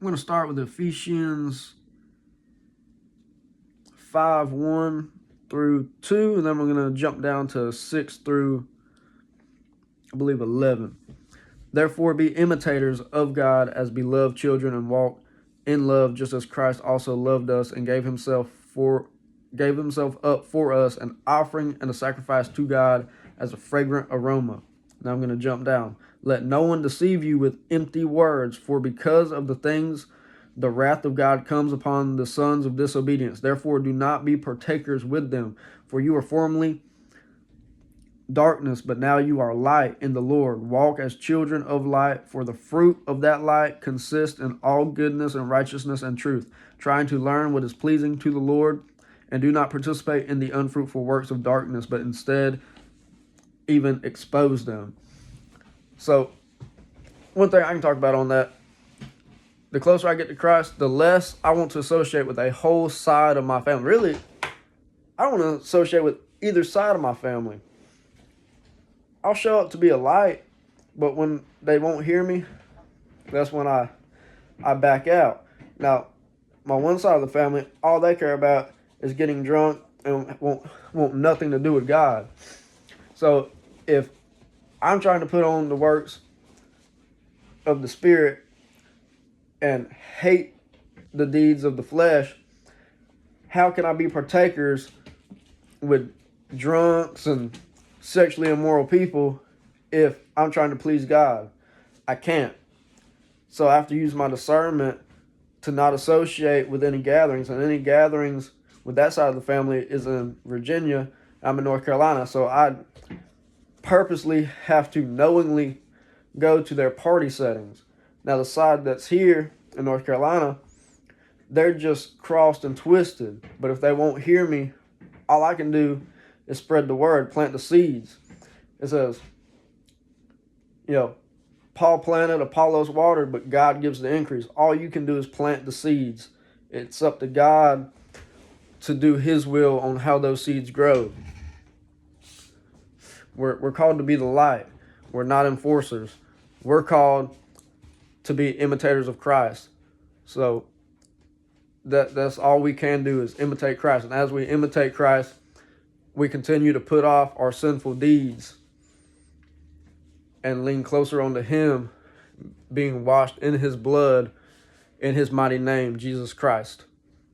I'm going to start with Ephesians 5:1 through 2, and then we're going to jump down to 6 through, I believe, 11. Therefore, be imitators of God as beloved children, and walk in love, just as Christ also loved us and gave himself up for us, an offering and a sacrifice to God as a fragrant aroma. Now I'm going to jump down. Let no one deceive you with empty words, for because of the things the wrath of God comes upon the sons of disobedience. Therefore, do not be partakers with them, for you were formerly darkness, but now you are light in the Lord. Walk as children of light, for the fruit of that light consists in all goodness and righteousness and truth, trying to learn what is pleasing to the Lord, and do not participate in the unfruitful works of darkness, but instead even expose them. So, one thing I can talk about on that, the closer I get to Christ, the less I want to associate with a whole side of my family. Really, I don't want to associate with either side of my family. I'll show up to be a light, but when they won't hear me, that's when I back out. Now, my one side of the family, all they care about is getting drunk and want nothing to do with God. So if I'm trying to put on the works of the Spirit and hate the deeds of the flesh, how can I be partakers with drunks and sexually immoral people if I'm trying to please God? I can't. So I have to use my discernment to not associate with any gatherings, and any gatherings with that side of the family is in Virginia. I'm in North Carolina, so I purposely have to knowingly go to their party settings. Now the side that's here in North Carolina, they're just crossed and twisted, but if they won't hear me, all I can do is spread the word, plant the seeds. It says, Paul planted, Apollos watered, but God gives the increase. All you can do is plant the seeds. It's up to God to do his will on how those seeds grow. We're called to be the light. We're not enforcers. We're called to be imitators of Christ. So that's all we can do is imitate Christ. And as we imitate Christ, we continue to put off our sinful deeds and lean closer onto him, being washed in his blood, in his mighty name, Jesus Christ.